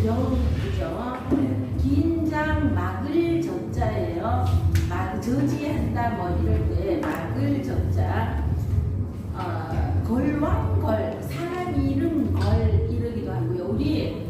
경이죠. 긴장 막을 적자예요. 저지한다 뭐 이럴 때 막을 적자. 걸왕걸 사람 이름 걸 이러기도 하고요. 우리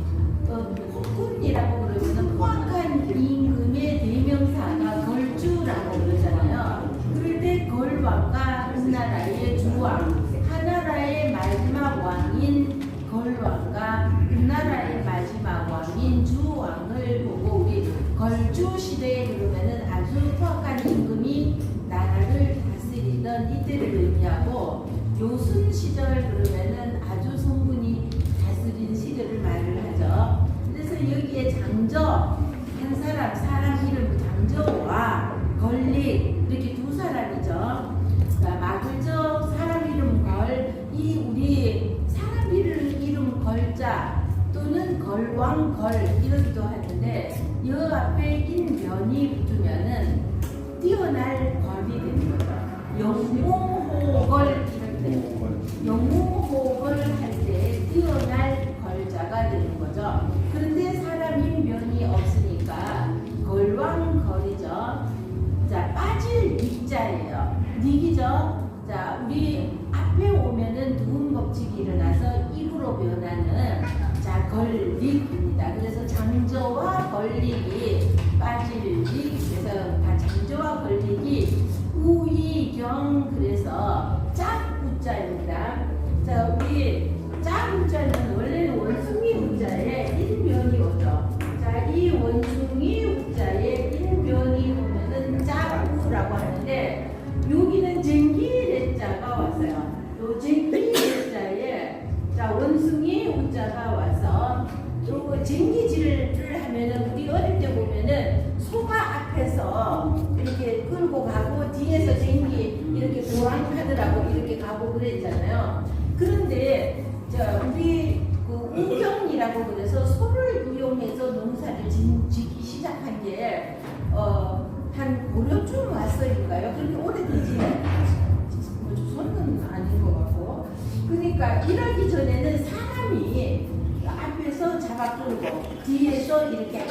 폭군이라고 그러면 포악한 임금의 대명사가 걸주라고 그러잖아요. 그럴 때 걸왕과 은나라의 주왕, 하나라의 마지막 왕인 걸왕과 은나라의 마지막 왕인 주왕을 보고 우리 걸주 시대에 그러면은 아주 포악한 임금이 나라를 다스리던 이때를 의미하고, 요순 시절 그러면은 아주 성군이 다스린 시절을 말을 하죠. 그래서 여기에 장저 한 사람 이름 장저와 걸릭 이렇게 두 사람이죠. 막을적 사람 이름 걸, 이 우리 사람 이름 걸자 또는 걸왕 걸 이러기도 하는데, 이 앞에 인변이 붙으면은 뛰어날 걸이 되는 거죠. 영웅호걸 이럴 때, 영웅호걸 할 때 뛰어날 걸자가 되는 거죠. 그런데 사람인 변이 없으니까 걸왕걸이죠. 자, 빠질 닉자예요. 닉이죠. 자, 우리 앞에 오면은 두음 법칙이 일어나서 입으로 변하는 자 걸릭입니다. 그래서 장저와 걸릭이 빠질 릭, 그래서 장저와 걸릭이 우이경, 그래서 짝우자입니다. 자, 우리 짝우자는 원래는 원숭이 우자에 일변이 오죠. 자, 이 원숭이 우자에 일변이 오면은 짝우라고 하는데, 여기는 쟁기레자가 왔어요. 요 쟁기레자에 자 원숭이 우자가 와서 요 쟁기질을 하면은 우리 어릴 때 보면은 소가 앞에서 이렇게 끌고 가고 뒤에서 쟁기 이렇게 도랑하더라고 이렇게 가고 그랬잖아요. 그런데 자 우리 그 우경이라고 그래서 소를 이용해서 농사를 짓기 시작한 게 한 5년쯤 왔어일까요? 그렇게 오래되지는 조선은 아닌 것 같고. 그러니까 이러기 전에는 사람이 앞에서 잡아 끌고 뒤에서 이렇게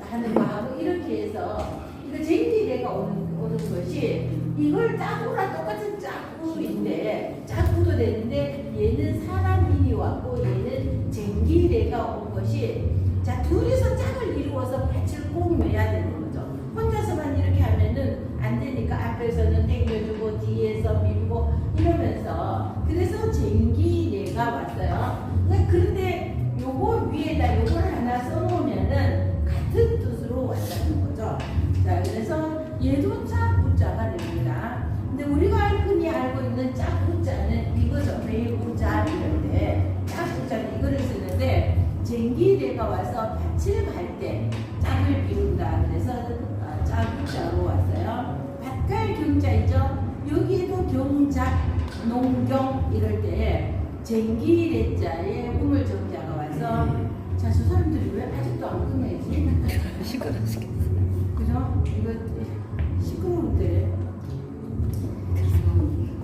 하는 거하고 이렇게 해서 이거 쟁기대가 오는 것이, 이걸 짝구랑 똑같은 짝구인데 짝구도 되는데 얘는 사람인이 왔고 얘는 쟁기대가 온 것이, 자 둘이서 짝을 이루어서 밭을 꼭 매야 되는 거죠. 혼자서만 이렇게 하면은 안 되니까 앞에서는 당겨주고 뒤에서 밀고 이러면서, 그래서 쟁기대가 왔어요. 그런데 요거 위에다 요걸 하나 써놓으면은 같은 뜻으로 왔다는 거죠. 자, 그래서 얘도 짝우자가 됩니다. 근데 우리가 흔히 알고 있는 짝우자는 이거죠. 매우자 이럴 때 짝우자는 이거를 쓰는데, 쟁기대가 와서 밭을 갈 때 짝을 비운다. 그래서 짝우자로 왔어요. 밭갈 경자이죠. 여기에도 경작, 농경 이럴 때 쟁기대자에 우물정자가 와서, 자, 저 사람들이 왜 아직도 안 끝내지? 시끄러웠어. 그죠? 이거 시끄러운데.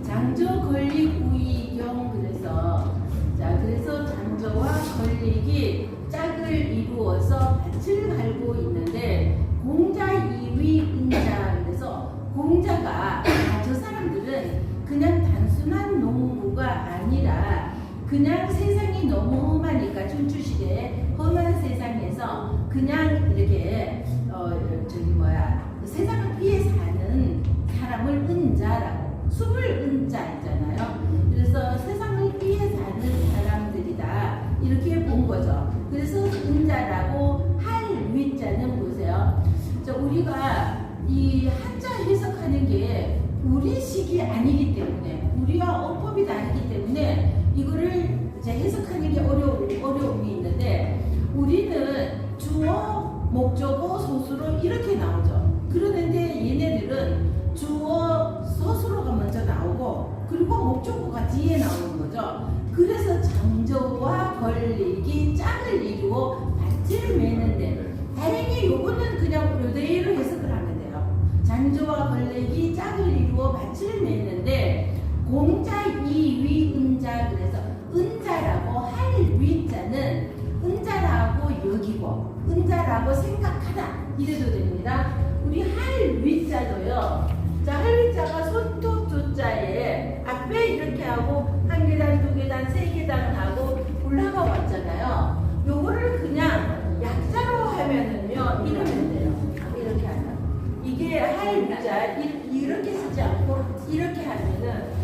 장저 걸릭 우이경, 그래서 장저와 걸릭이 짝을 이루어서 밭을 갈고 있는데, 공자 이위 은자, 그래서 공자가 저 사람들은 그냥 단순한 농부가 아니라 그냥 세상이 너무 험하니까, 춘추시대에 험한 세상에서 그냥 이렇게 세상을 피해 사는 사람을 은자라고, 숨을 은자 있잖아요. 그래서 세상을 피해 사는 사람들이다 이렇게 본 거죠. 그래서 은자라고 할 위자는 보세요. 자, 우리가 이 한자 해석하는 게 우리식이 아니기 때문에, 우리와 어법이 다르기 때문에 이거를 이제 해석하는 게 어려움이 있는데, 우리는 주어, 목적어, 소수로 이렇게 나오죠. 그러는데 얘네들은 주어, 서술어가 먼저 나오고 그리고 목적어가 뒤에 나오는 거죠. 그래서 장저와 걸릭이 짝을 이루어 밭을 매는데, 다행히 요거는 그냥 요대로 해석을 하면 돼요. 장저와 걸릭이 짝을 이루어 밭을 매는데, 공자 이위 은자, 그래서 은자라고 할 위자는 은자라고 여기고 은자라고 생각하다 이래도 됩니다. 우리 할 위자도요. 자, 할 위자가 손톱 조자에 앞에 이렇게 하고 한 계단, 두 계단, 세 계단 하고 올라가 왔잖아요. 요거를 그냥 약자로 하면은요 이러면 돼요. 이렇게 하면 이게 할 위자 이렇게 쓰지 않고 이렇게 하면은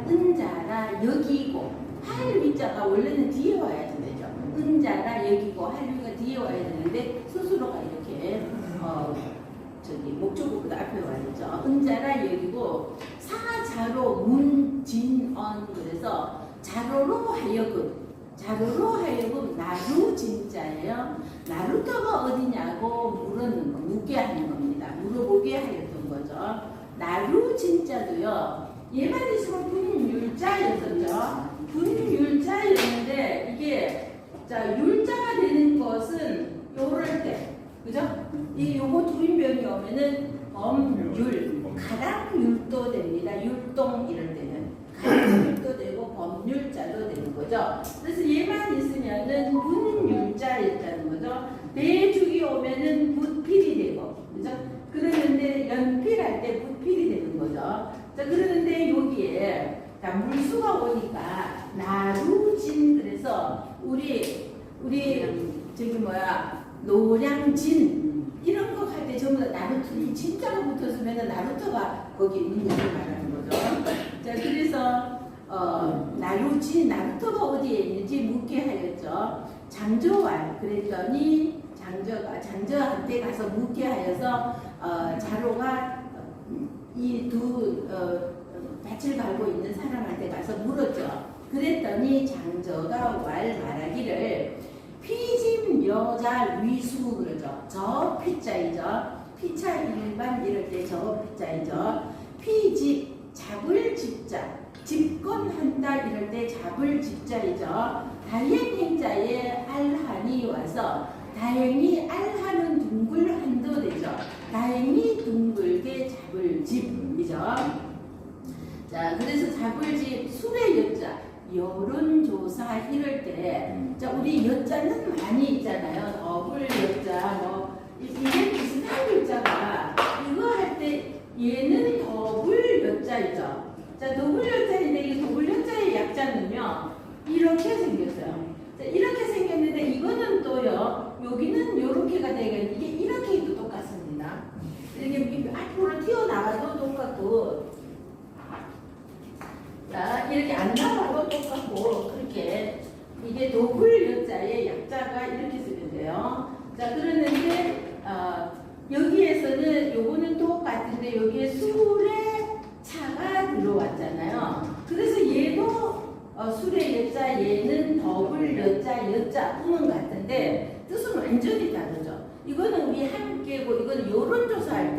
은자라 여기고 할 위자가 원래는 뒤에 와야 되죠. 은자라 여기고 할 위가 뒤에 와야 되는데 스스로가 이렇게 목적어보다 앞에 와야 되죠. 은자라 여기고 사자로 문진언 그래서 자로로 하여금 나루 진짜예요. 나루터가 어디냐고 물었는 거, 묻게 하는 겁니다. 물어보게 하였던 거죠. 나루 진짜도요. 얘만 있으면 분율자였었죠. 분율자였는데 이게 자 율자가 되는 것은 요럴 때, 그죠? 요거 두인변이 오면은 범율, 가랑율도 됩니다. 율동 이럴 때는 가랑율도 되고 범율자도 되는 거죠. 그래서 얘만 있으면은 분율자였다는 거죠. 대죽이 오면은 부필이 되고, 그죠? 그러는데 연필할 때 부필이 되는 거죠. 자, 그러는데 여기에 자, 물수가 오니까 나루진 그래서 우리 저기 노량진 이런 거 할 때 전부 다 나루터 진짜가 붙었으면 나루터가 거기 있는 것을 말하는 거죠. 자, 그래서 나루진 나루터가 어디에 있는지 묻게 하였죠. 장저왈 그랬더니 장저한테 가서 묻게 하여서 자로가 이 두 밭을 갈고 있는 사람한테 가서 물었죠. 그랬더니 장저가 말하기를 피짐 여자 위수 그러죠. 저 피자이죠. 피차 일반 이럴 때 저 피자이죠. 피집 잡을 집자 집권한다 이럴 때 잡을 집자이죠. 다행행자에 알한이 와서 다행히 알하는 둥글 한도 되죠. 다행히 둥글게 잡을 집이죠. 자, 그래서 잡을 집 술의 여자 여론조사 이럴 때 자, 우리 여자는 많이 있잖아요. 더블 여자 이게 비슷한 글자가 이거 할 때 얘는 더블 여자이죠. 자, 더블 여자인데 이 더블 여자의 약자는요 이렇게 생겼어요. 자, 이렇게 생겼는데 이거는 또요 여기는 이렇게가 되겠는데 이게 이렇게 해도 똑같습니다. 이렇게 앞으로 튀어나가도 똑같고 자, 이렇게 안 나가도 똑같고 그렇게 이게 더블 여자의 약자가 이렇게 쓰면 돼요. 자, 그러는데 여기에서는 요거는 똑같은데 여기에 술의 차가 들어왔잖아요. 그래서 얘도 술의 여자 얘는 더블 여자 음은 같은데 뜻은 완전히 다르죠. 이거는 우리 함께고 이거는 여론조사할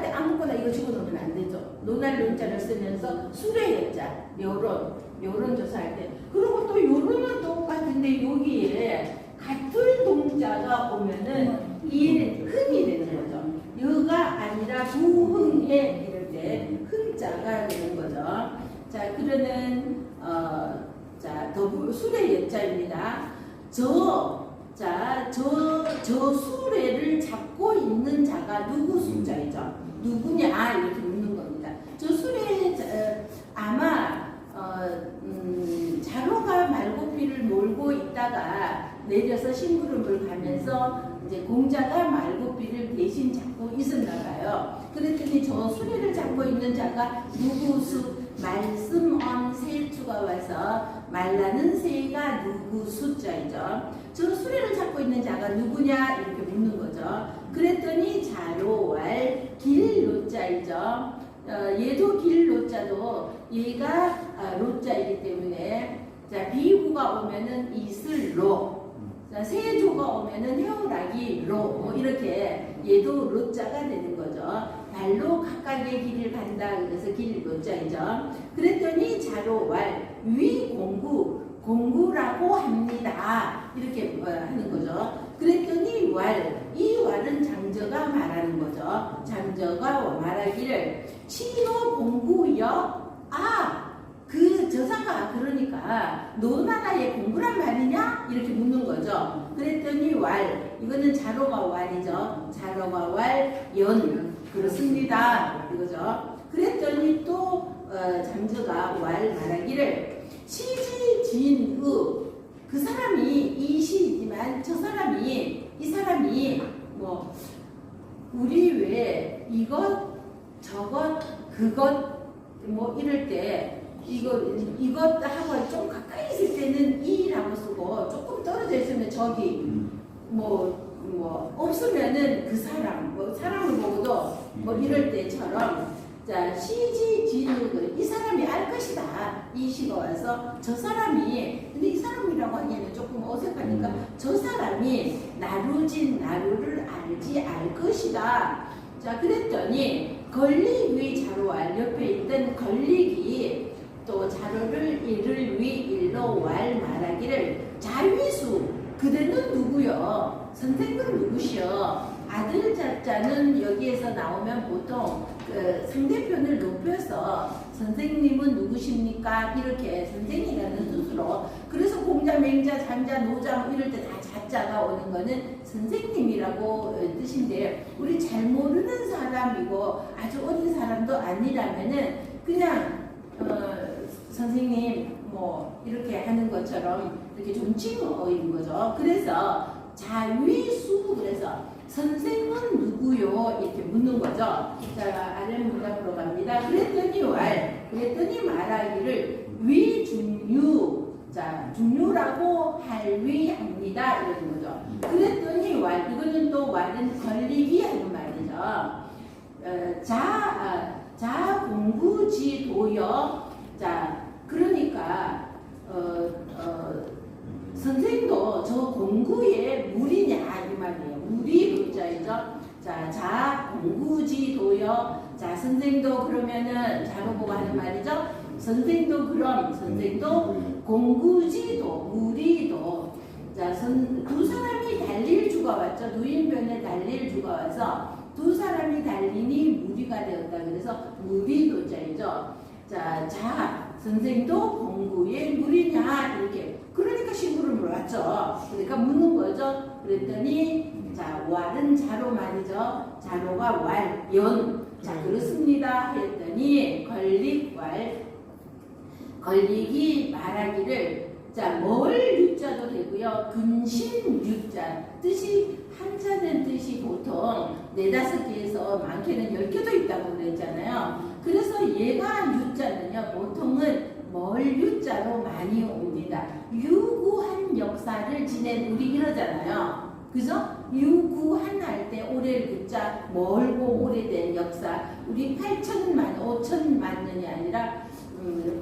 때 아무거나 이거 집어넣으면 안 되죠. 논할 논자를 쓰면서 술의 여자 여론조사할 때 그리고 또 여론은 똑같은데 여기에 같은 동자가 오면은 이 흥이 되는 거죠. 여가 아니라 부흥에 이럴 때 흥자가 되는 거죠. 자, 그러는 자, 술의 여자입니다. 저 수레를 잡고 있는 자가 누구 숫자이죠? 누구냐 이렇게 묻는 겁니다. 저 수레 아마 자로가 말고피를 몰고 있다가 내려서 심부름을 가면서 이제 공자가 말고피를 대신 잡고 있었나 봐요. 그랬더니 저 수레를 잡고 있는 자가 누구수 말씀언 세추가 와서 말라는 새가 누구 숫자이죠. 저 수레를 잡고 있는 자가 누구냐 이렇게 묻는 거죠. 그랬더니 자로왈 길로자이죠. 얘도 길로자도 얘가 로자이기 때문에 자 비구가 오면은 이슬로 자 세조가 오면은 해오라기 로 이렇게 얘도 로자가 되는 거죠. 발로 각각의 길을 간다 그래서 길로자이죠. 그랬더니 자로왈 위공구라고 합니다. 이렇게 하는 거죠. 그랬더니 왈 이 왈은 장저가 말하는 거죠. 장저가 말하기를 친노 공부여 그 저자가 그러니까 노나라의 공부란 말이냐? 이렇게 묻는 거죠. 그랬더니 왈, 이거는 자로가 왈이죠. 자로가 왈, 연. 그렇습니다. 이거죠. 그랬더니 또 장저가 왈 말하기를 시지진의, 그 사람이 이 시지만 저 사람이, 이 사람이 뭐 우리 왜 이것 저것 그것 뭐 이럴 때 이것 하고 좀 가까이 있을 때는 이라고 쓰고 조금 떨어져 있으면 저기 뭐 없으면은 그 사람 뭐 사람을 보고도 뭐 이럴 때처럼 자 시지진의, 이 사람이 알 것이다. 이 시가 와서 저 사람이, 근데 이 사람이라고 하기에는 조금 어색하니까 저 사람이 나루진 나루를 알지 알 것이다. 자 그랬더니 걸릭의 자로왈, 옆에 있던 걸릭이 또 자로를 이를 위 일로 왈 말하기를 자위수, 그대는 누구요? 선생은 누구시여? 아들 자자는 여기에서 나오면 보통 그 상대편을 높여서 선생님은 누구십니까? 이렇게 선생이라는 뜻으로, 그래서 공자, 맹자, 잔자, 노자 이럴 때 다 자자가 오는 거는 선생님이라고 뜻인데, 우리 잘 모르는 사람이고 아주 어린 사람도 아니라면은 그냥 선생님 뭐 이렇게 하는 것처럼 이렇게 존칭어인 거죠. 그래서 자위수, 그래서 선생은 누구요? 이렇게 묻는 거죠. 자, 아래 문답으로 갑니다. 그랬더니 말하기를 위중유, 자, 중유라고 할위합니다. 이러는 거죠. 그랬더니 이거는 또 왈은 걸리기 하는 말이죠. 자 공부지도여. 자, 그러니까 선생도 저 공구에 무리냐 이 말이에요. 무리 도자이죠. 자 공구지도여. 자 선생도 그러면은 자로 보고 하는 말이죠. 선생도 그럼 선생도 공구지도 무리도. 자 두 사람이 달릴 주가 왔죠. 누인변에 달릴 주가 와서 두 사람이 달리니 무리가 되었다. 그래서 무리도자이죠. 자 선생도 공구에 무리냐 이렇게. 그러니까 신부를 물었죠. 그러니까 묻는 거죠. 그랬더니 자 왈은 자로 말이죠. 자로가 왈, 연. 자 그렇습니다 했더니 걸릭이 말하기를 자 뭘 유자도 되고요. 근심 유자, 뜻이 한자는 뜻이 보통 4-5개에서 많게는 10개도 있다고 그랬잖아요. 그래서 얘가 유자는요 보통은 뭘 유자로 많이 옵니다. 유구한 역사를 지낸 우리 이러잖아요. 그죠? 유구한 할 때 오래 구자 멀고 오래된 역사. 우리 5천만 년이 아니라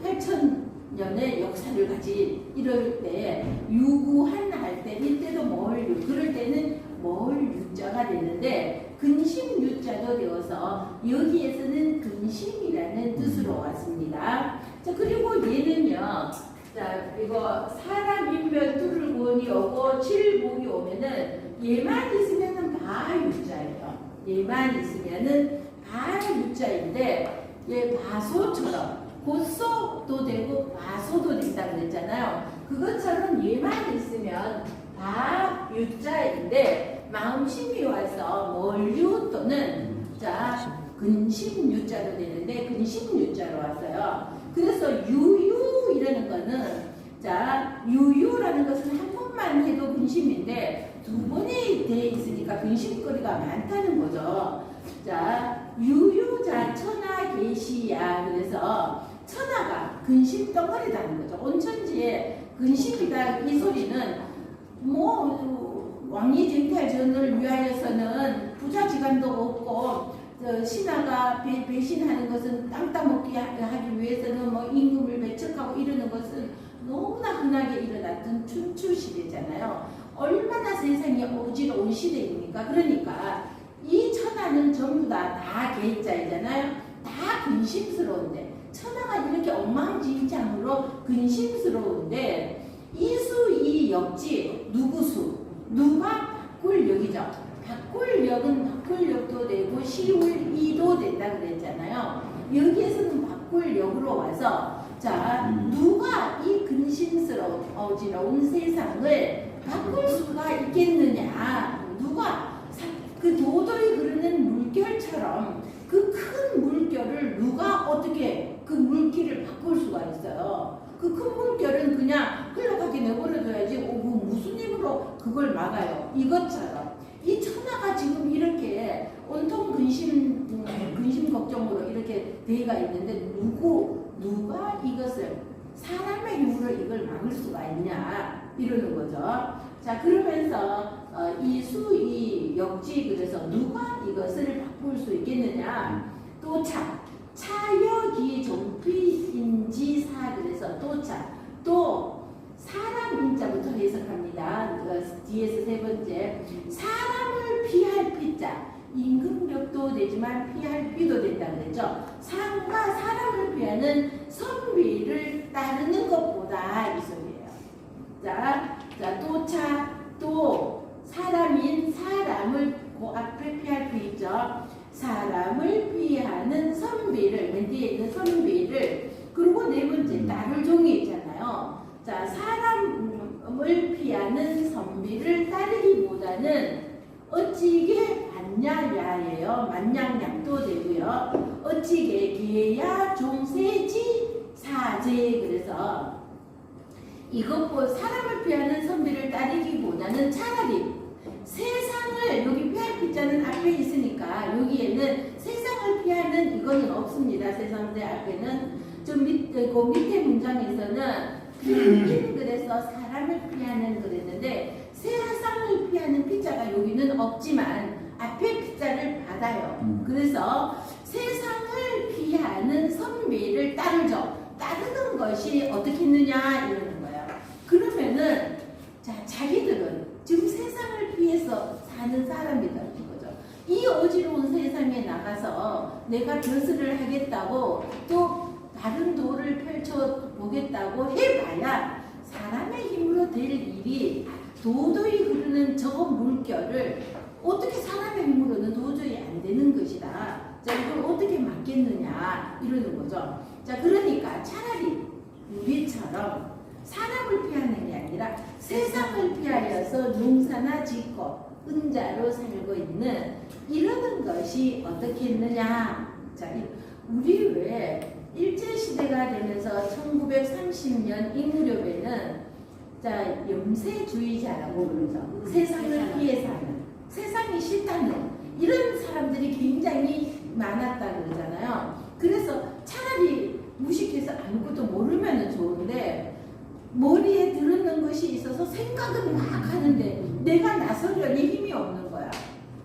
8천년의 역사를 가진 이럴 때 유구한 할 때 이때도 멀, 그럴 때는 멀 유자가 되는데 근심 유자도 되어서 여기에서는 근심이라는 뜻으로 왔습니다. 자 그리고 얘는요. 자 이거 사람 인별 뚫을 구원이 오고 칠복이 오면은 얘만 있으면은 바유자예요. 얘만 있으면은 바유자인데 얘 바소처럼 고소도 되고 바소도 된다고 그랬잖아요. 그것처럼 얘만 있으면 바유자인데 마음심이 와서 멀유 또는 자 근심유자로 되는데 근심유자로 왔어요. 그래서 유유이라는 거는 자 유유라는 것은 한 번만 해도 근심인데 두 번이 돼 있으니까 근심거리가 많다는 거죠. 자 유유자 천하 계시야. 그래서 천하가 근심 덩어리다는 거죠. 온천지에 근심이다 이 소리는 뭐 왕이쟁탈전을 위하여서는 부자지간도 없고 신하가 배신하는 것은 땅 따먹기 하기 위해서는 뭐 임금을 배척하고 이러는 것은 너무나 흔하게 일어났던 춘추 시대잖아요. 얼마나 세상이 어지러운 시대입니까? 그러니까 이 천하는 전부 다 계자이잖아요. 다 근심스러운데 천하가 이렇게 엉망진창으로 근심스러운데 이수 이 역지 누구수 누가 바꿀 역이죠. 바꿀역은 바꿀역도 되고 시울이도 된다 그랬잖아요. 여기에서는 바꿀역으로 와서 자 누가 이 근심스러운 어지러운 세상을 바꿀 수가 있겠느냐. 누가 그 도도히 흐르는 물결처럼 그 큰 물결을 누가 어떻게 그 물길을 바꿀 수가 있어요. 그 큰 물결은 그냥 흘러가게 내버려둬야지 그 무슨 힘으로 그걸 막아요. 이것처럼 이 천하가 지금 이렇게 온통 근심 걱정으로 이렇게 되어가 있는데 누가 이것을 사람의 힘으로 이걸 막을 수가 있냐 이러는 거죠. 자 그러면서 이 역지 그래서 누가 이것을 바꿀 수 있겠느냐. 또 차여기 종피인지사 그래서 또 사람 인자부터 해석합니다. 뒤에서 세 번째 사람을 피할 피자 임금력도 되지만 피할 피도 된다 그랬죠. 상과 사람을 피하는 선비를 따르는 것보다 이 소리예요. 또 사람인 사람을 그 앞에 피할 피 있죠. 사람을 피하는 선비를 맨 뒤에 있는 선비를 그리고 네 번째 따를 종이 있잖아요. 자 사람을 피하는 선비를 따르기보다는 어찌게 반야야예요. 만냥약도 되고요. 어찌게 기야 종세지 사제 그래서 이것보 사람을 피하는 선비를 따르기보다는 차라리 세상을 여기 피할 피자는 앞에 있으니까 여기에는 세상을 피하는 이거는 없습니다. 세상대 앞에는 좀 밑에 문장에서는 피인 그래서 사람을 피하는 그랬는데 세상을 피하는 피자가 여기는 없지만 앞에 피자를 받아요. 그래서 세상을 피하는 선비를 따르는 것이 어떻게 있느냐 이러는 거예요. 그러면은 자기들은 지금 세상을 피해서 사는 사람이라는 거죠. 이 어지러운 세상에 나가서 내가 벼슬을 하겠다고 또 다른 도를 펼쳐보겠다고 해봐야 사람의 힘으로 될 일이 도저히 흐르는 저 물결을 어떻게 사람의 힘으로는 도저히 안 되는 것이다. 자, 이걸 어떻게 막겠느냐 이러는 거죠. 자, 그러니까 차라리 우리처럼 사람을 피하는 게 아니라 세상을 피하여서 농사나 짓고 은자로 살고 있는 이러는 것이 어떻게 했느냐. 자, 우리 왜 일제시대가 되면서 1930년 이 무렵에는 자 염세주의자라고 그러죠. 세상을 피해 사는 세상이 싫다는 이런 사람들이 굉장히 많았다 그러잖아요. 그래서 차라리 무식해서 아무것도 모르면 좋은데 머리에 들었는 것이 있어서 생각은 막 하는데 내가 나서려니 힘이 없는 거야.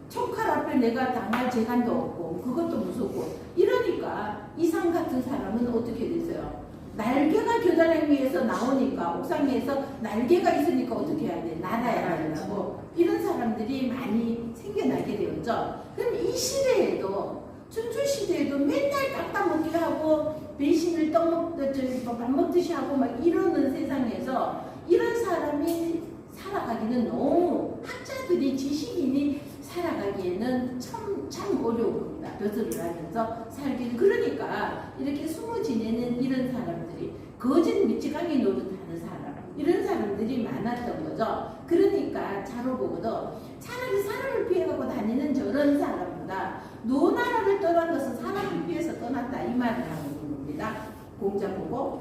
총칼 앞에 내가 당할 재간도 없고 그것도 무섭고 이러니까 이상 같은 사람은 어떻게 되세요? 날개가 교단에 위해서 나오니까 옥상에서 날개가 있으니까 어떻게 해야 돼? 날아야 된다고 이런 사람들이 많이 생겨나게 되었죠. 그럼 이 시대에도 춘추 시대에도 맨날 깎아먹기 하고 배신을 밥 먹듯이 하고 막 이러는 세상에서 이런 사람이 살아가기는 너무 학자들이 지식인이 살아가기에는 참 어려운 겁니다. 벼슬을 하면서 살기는. 그러니까 이렇게 숨어 지내는 이런 사람들이 거짓 미치광이 노릇하는 사람 이런 사람들이 많았던 거죠. 그러니까 차로 보고도 차라리 사람을 피해가고 다니는 저런 사람보다 노나라를 떠난 것은 사람을 피해서 떠났다 이 말을 하는 겁니다. 공자 보고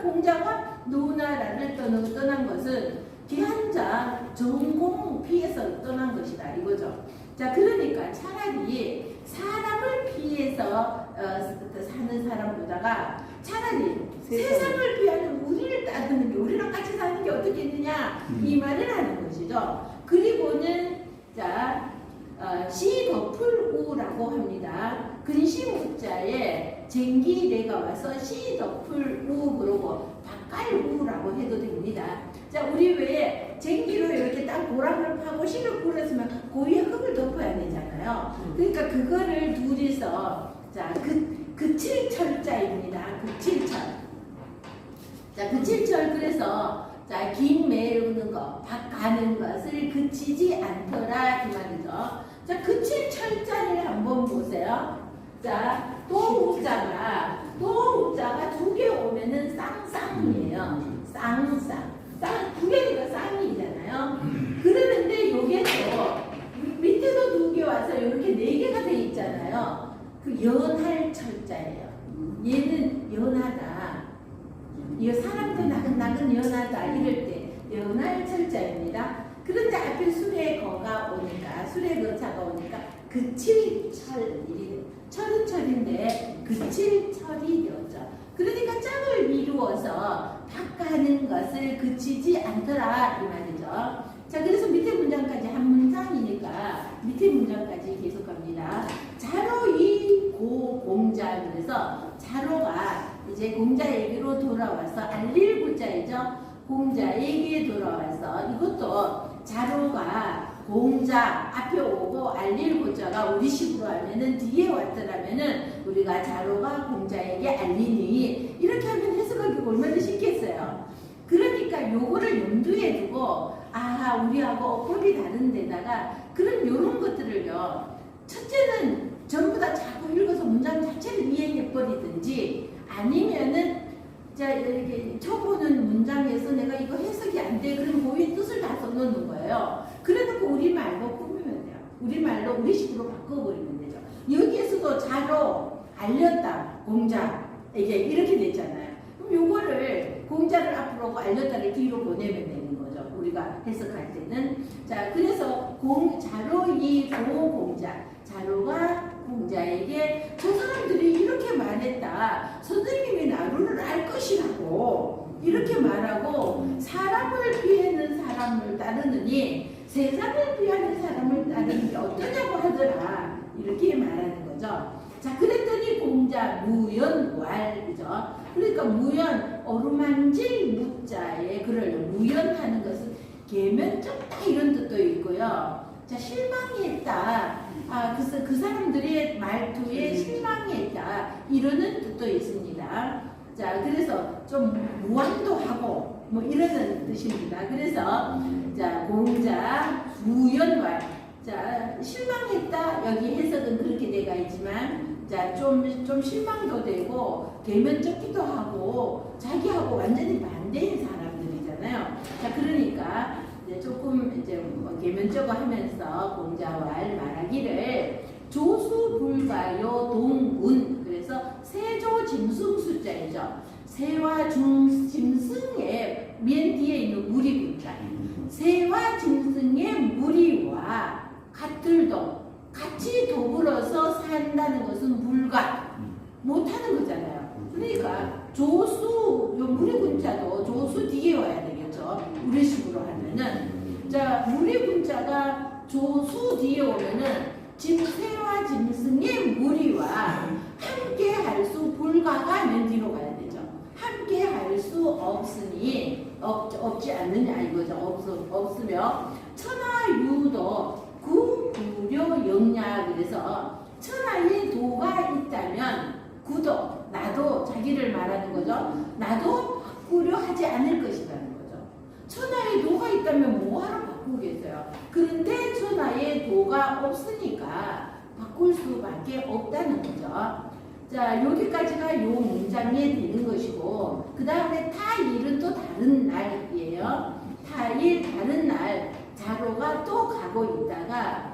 공자가 노나라를 떠난 것은 기한자 전공 피해서 떠난 것이다 이거죠. 자 그러니까 차라리 사람을 피해서 사는 사람보다가 차라리 세상을 피하는 우리를 따르는 게 우리랑 같이 사는 게 어떻겠느냐 이 말을 하는 것이죠. 그리고는 자 시더풀우라고 합니다. 근심우자에 쟁기래가 와서 시더풀우 그러고 박갈우라고 해도 됩니다. 자 우리 왜 쟁기로 이렇게 딱 고랑을 파고 실을 뿌렸으면 그 위에 흙을 덮어야 되잖아요. 그러니까 그거를 둘이서 자 그칠철자입니다. 그칠철. 자 그칠철 그래서 자, 긴 메우는 거, 박 가는 것을 그치지 않더라 이 말이죠. 자, 그칠 철자를 한번 보세요. 자, 우자가 두 개 오면은 쌍쌍이에요. 쌍쌍. 두 개니까 쌍이잖아요. 그러는데 요게 또 밑에도 두 개 와서 이렇게 네 개가 돼 있잖아요. 그 연할 철자예요. 얘는 연하다. 이 사람도 나긋나긋 연하다 이럴 때 연할 철자입니다. 그런데 앞에 술의 거가 오니까 술의 거자가 오니까 그칠철이 철은 철인데 그칠철이 되었죠. 그러니까 짝을 이루어서 바꿔하는 것을 그치지 않더라 이 말이죠. 자, 그래서 밑에 문장까지 한 문장이니까 밑에 문장까지 계속합니다. 자로 이 고공자. 그래서 자로가 이제 공자 얘기로 돌아와서 알릴 구자이죠. 공자 얘기에 돌아와서 이것도 자로가 공자 앞에 오고 알릴 구자가 우리식으로 하면은 뒤에 왔더라면은 우리가 자로가 공자에게 알리니 이렇게 하면 해석하기 얼마나 쉽겠어요. 그러니까 요거를 염두에 두고 우리하고 어법이 다른 데다가 그런 요런 것들을요. 첫째는 전부 다 자꾸 읽어서 문장 자체를 이해해버리든지 아니면은 자, 이렇게 쳐보는 문장에서 내가 이거 해석이 안 돼. 그럼 거기 뜻을 다 써놓는 거예요. 그래놓고 우리말로 꾸미면 돼요. 우리말로 우리식으로 바꿔버리면 되죠. 여기에서도 자로 알렸다 공자에게 이렇게 됐잖아요. 그럼 요거를 공자를 앞으로 하고 알렸다를 뒤로 보내면 되는 거죠. 우리가 해석할 때는. 자, 그래서 자로 이 고공자. 자로가 공자에게 저 사람들이 이렇게 말했다. 선생님이 나루를 알 것이라고 이렇게 말하고 사람을 피하는 사람을 따르느니 세상을 피하는 사람을 따르는 게 어떠냐고 하더라. 이렇게 말하는 거죠. 자, 그랬더니 공자 무연왈 그죠? 그러니까 무연 어루만질 무자에 그럴 무연하는 것은 계면적다 이런 뜻도 있고요. 자, 실망했다. 그래서 그 사람들의 말투에 실망했다. 이러는 뜻도 있습니다. 자, 그래서 좀 무안도 하고 뭐 이러는 뜻입니다. 그래서 자, 공자 무연왈. 자, 실망했다. 여기 해석은 그렇게 돼가 있지만 자, 좀 실망도 되고 계면적기도 하고 자기하고 완전히 반대인 사람들이잖아요. 자, 그러니까 조금 이제 뭐 계면적어 하면서 공자왈 말하기를 조수불가요 동군. 그래서 세조 짐승 숫자이죠. 새와 짐승의 맨 뒤에 있는 무리군자. 새와 짐승의 무리와 같을도 같이 더불어서 산다는 것은 불가 못하는 거잖아요. 그러니까 조수 요 무리군자도 조수 뒤에 와야 되겠죠. 우리식으로 하면은 자, 무리군자가 조수 뒤에 오면은 새와 짐승의 무리와 함께 할 수 불가가 맨 뒤로 가야 되죠. 함께 할 수 없으니 없지 않느냐 이거죠. 없으며 천하유도 구구려 영야. 그래서 천하의 도가 있다면 구도 나도 자기를 말하는 거죠. 나도 바꾸려 하지 않을 것이라는 거죠. 천하의 도가 있다면 뭐하러 바꾸겠어요. 그런데 천하의 도가 없으니까 바꿀 수밖에 없다는 거죠. 자, 여기까지가 요 문장에 되는 것이고 그 다음에 타일은 또 다른 날이에요. 타일 다른 날 자로가 또 가고 있다가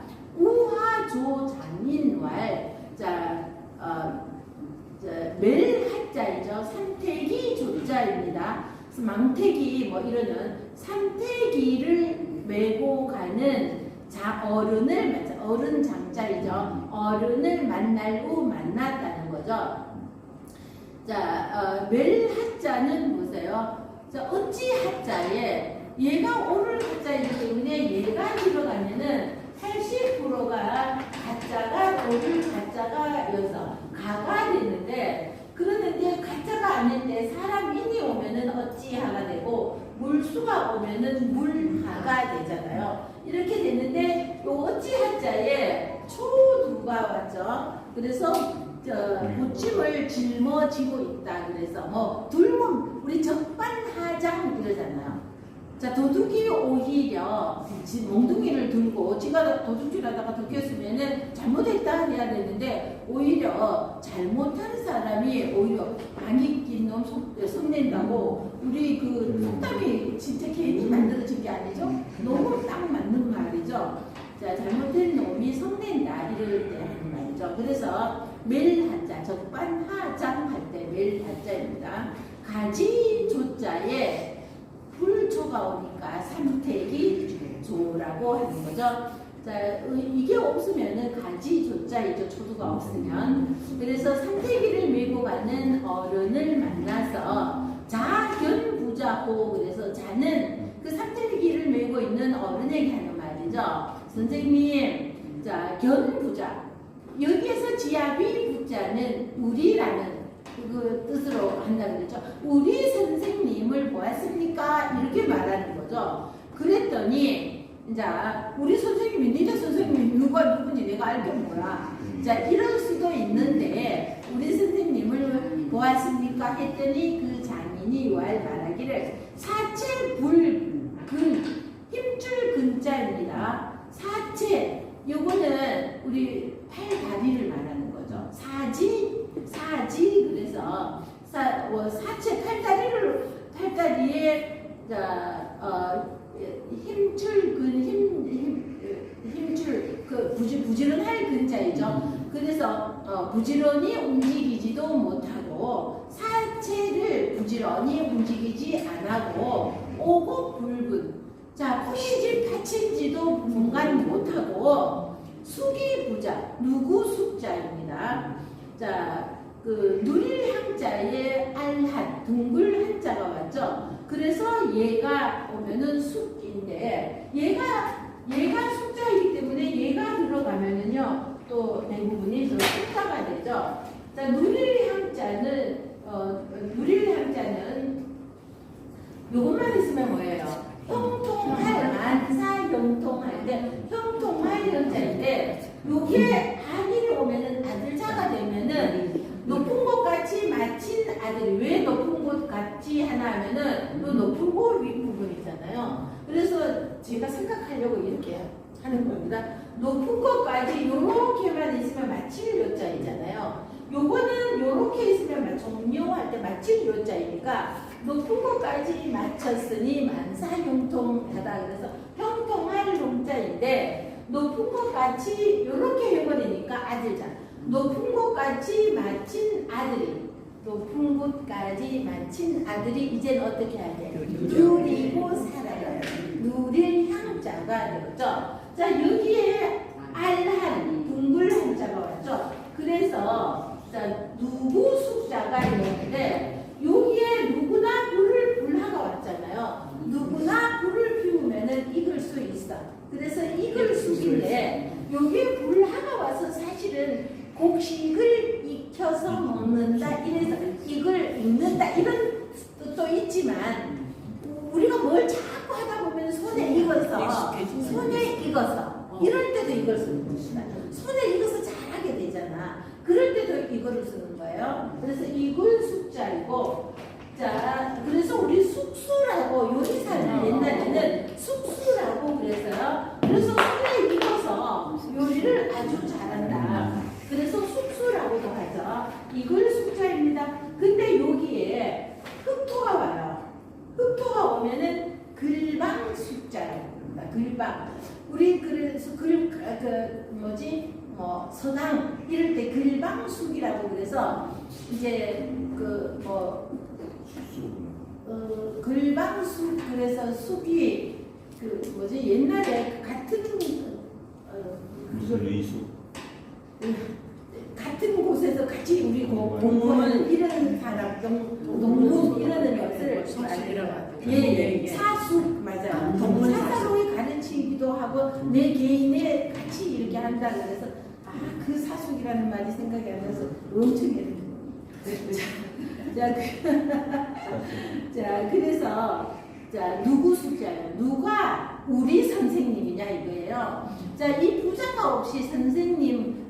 우하조장인왈. 자, 멜하자이죠. 삼태기 조자입니다. 망태기 뭐 이러는 삼태기를 메고 가는 어른을 어른 장자이죠. 어른을 만날 후 만났다는 거죠. 자, 멜하자는 보세요. 자, 어찌 하자에 얘가 오를 하자이기 때문에 얘가 들어가면은 80%가 가짜가 오를 가짜가 가가 되는데 그러는데 가짜가 아닌데 사람인이 오면은 어찌하가 되고 물수가 오면은 물하가 되잖아요. 이렇게 되는데 요 어찌하자에 초두가 왔죠. 그래서 보침을 짊어지고 있다. 그래서 뭐 둘몸 우리 적반하장 이러잖아요. 자, 도둑이 오히려 몽둥이를 들고 지가 도둑질하다가 들켰으면은 잘못했다 해야 되는데 오히려 잘못한 사람이 오히려 많이 낀 놈 성낸다고 우리 그 속담이 진짜 괜히 만들어진 게 아니죠? 너무 딱 맞는 말이죠. 자, 잘못된 놈이 성낸다 이럴 때 하는 말이죠. 그래서 멜하자 적반하장 할 때 멜하자입니다. 가지 조자에 불조가 오니까 삼택이 조라고 하는 거죠. 자, 이게 없으면은 가지 조자이죠. 초두가 없으면. 그래서 삼택이를 메고 가는 어른을 만나서 자견부자고, 그래서 자는 그 삼택이를 메고 있는 어른에게 하는 말이죠. 선생님, 자, 견부자. 여기에서 지압이 부자는 우리라는 그 뜻으로 한다고 그랬죠. 우리 선생님을 보았습니까? 이렇게 말하는 거죠. 그랬더니, 자, 우리 선생님이, 니네 선생님이 누군지 내가 알게 뭐야. 자, 이럴 수도 있는데, 우리 선생님을 보았습니까? 했더니 그 장인이 말하기를 사체불근, 힘줄 근자입니다. 사체, 요거는 우리 팔다리를 말하는 거죠. 사지, 그래서 사체 팔다리에 힘줄 그 부지런할 근자이죠. 그래서 부지런히 움직이지도 못하고 사체를 부지런히 움직이지 않하고 오곡불근, 자, 콩인지 팥인지도 분간 못하고 숙이부자, 누구숙자입니다. 자, 그 누릴 향자에 알한, 둥글 한자가 왔죠. 그래서 얘가 오면은 숙인데, 얘가 숙자이기 때문에 얘가 들어가면은요, 또 대부분이 저 숙자가 되죠. 자, 누릴 향자는 요것만 있으면 뭐예요? 형통할, 만사형통할 때 형통할 형자인데, 요게 아니를 오면은 아들자가 되면은 높은 곳같이 마친 아들이, 왜 높은 곳같이 하나 하면은 또 높은 곳 윗부분이잖아요. 그래서 제가 생각하려고 이렇게 하는 겁니다. 높은 곳까지 요렇게만 있으면 마칠 요자이잖아요. 요거는 요렇게 있으면 종료할 때 마칠 요자이니까 높은 곳까지 맞췄으니 만사형통하다. 그래서 형통할 용자인데 높은 곳같이 요렇게 해버리니까 아들자. 높은 곳까지 마친 아들이, 높은 곳까지 마친 아들이 이제는 어떻게 해야 돼요? 누리고 살아요. 누릴 향자가 되었죠. 자, 여기에 알한, 둥글 한자가 왔죠. 그래서 자, 누구 숙자가 있는데 여기에 누구나 불하가 왔잖아요. 누구나 불을 피우면은 익을 수 있어. 그래서 익을 숙인데 여기에 불하가 와서 사실은 곡식을 익혀서 먹는다, 이래서 이걸 익는다 이런 뜻도 있지만 우리가 뭘 자꾸 하다 보면 손에 익어서 이럴 때도 이걸 쓰는 것이다. 손에 익어서 잘하게 되잖아. 그럴 때도 이거를 쓰는 거예요. 그래서 이걸 숙자이고, 자, 그래서 우리 숙수라고, 요리사를 옛날에는 숙수라고 그랬어요. 그래서 손에 익어서 요리를 아주 잘한다. 그래서 숙수라고도 하죠. 이걸 숙자입니다. 근데 여기에 흑토가 와요. 흑토가 오면은 글방 숙자입니다. 글방. 우리 그래서 서당 이럴 때 글방숙이라고 그래서 이제 글방숙, 그래서 숙이 옛날에 같은 같은 곳에서 같이 우리 공무원 이런 사람, 농부 이러는 것을 사숙, 맞아요. 사사로이 가르치기도 하고 내 개인에 같이 이렇게 한다 그래서 그 사숙이라는 말이 생각이 안 나서 엄청 자, 그래서 자, 누구 숙자예요? 누가 우리 선생님이냐 이거예요. 자, 이 부자가 없이 선생님,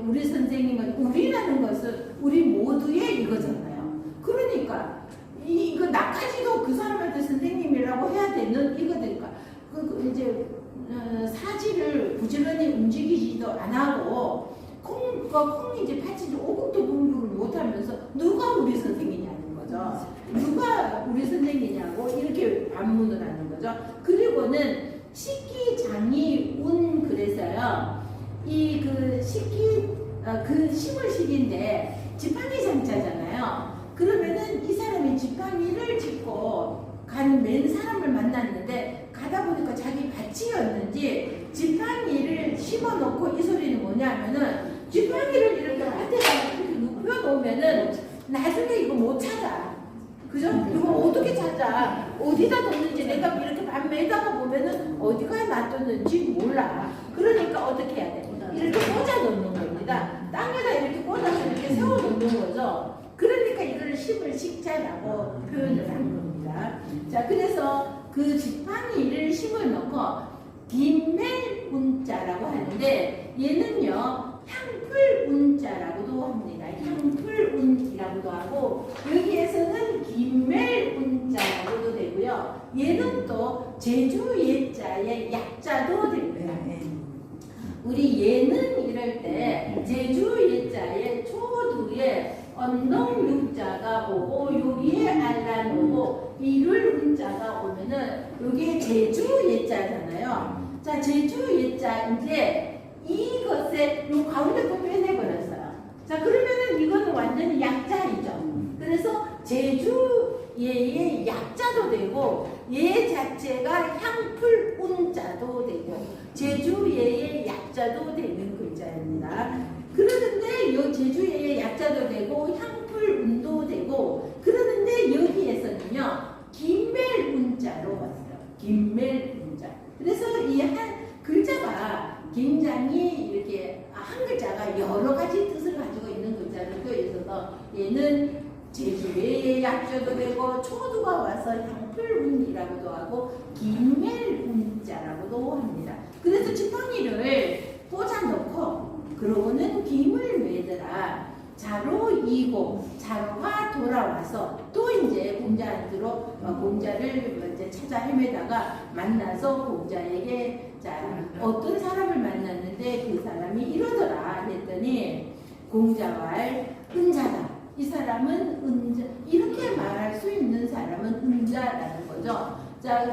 우리 선생님은 우리라는 것은 우리 모두의 이거잖아요. 그러니까 이거 나까지도 그 사람한테 선생님이라고 해야 되는 이제 사지를 부지런히 움직이지도 안 하고 콩이 이제 파치지 오곡도 공부를 못 하면서 누가 우리 선생이냐는 거죠. 누가 우리 선생이냐고 이렇게 반문을 하는 거죠. 그리고는 식기장이 운 그래서요. 이 그 심을 시기인데 지팡이 장자잖아요. 그러면은 이 사람이 지팡이를 짚고 가는 맨 사람을 만났는데 가다 보니까 자기 밭이었는지 지팡이를 심어놓고 이 소리는 뭐냐면은 지팡이를 이렇게 밭에다가 이렇게 눕혀놓으면은 나중에 이거 못 찾아. 그죠? 이거 어떻게 찾아? 어디다 뒀는지 내가 이렇게 밭 매다가 보면은 어디가에 놔뒀는지 몰라. 그러니까 어떻게 해야 돼? 이렇게 꽂아 놓는 겁니다. 땅에다 이렇게 꽂아서 이렇게 세워 놓는 거죠. 그러니까 이걸 심을 식자라고 표현을 한 겁니다. 자, 그래서 그 지팡이를 심을 넣고 김멜운자라고 하는데 얘는요 향풀운자라고도 합니다. 향풀운이라고도 하고 여기에서는 김멜운자라고도 되고요. 얘는 또 제주예자의 약자도 됩니다. 우리 예는 이럴 때 제주예자의 초두에 언덕육자가 오고 여기에 알란 오고 이를 운자가 오면은 여기에 제주예자잖아요. 자, 제주예자인데 이것에 요 가운데 거 빼내버렸어요. 자, 그러면은 이거는 완전히 약자이죠. 그래서 제주예의 약자도 되고 예 자체가 향풀운자도 되고 제주예의 약자도 되는 글자입니다. 그러는데 이 제주예의 약자도 되고 향풀운도 되고 그러는데 여기에서는요 김멜운자로 왔어요. 김멜운자. 그래서 이 한 글자가 굉장히 이렇게 한 글자가 여러 가지 뜻을 가지고 있는 글자를 표현해서 얘는 제주예의 약자도 되고 초두가 와서 향풀운이라고도 하고 김멜운자라고도 합니다. 그래서 지팡이를 꽂아놓고 그러고는 김을 매더라. 자로 이고 자로가 돌아와서 또 이제 공자한테로 공자를 이제 찾아 헤매다가 만나서 공자에게 자 어떤 사람을 만났는데 그 사람이 이러더라 했더니 공자와 은자다. 이 사람은 은자 이렇게 말할 수 있는 사람은 은자라는 거죠. 자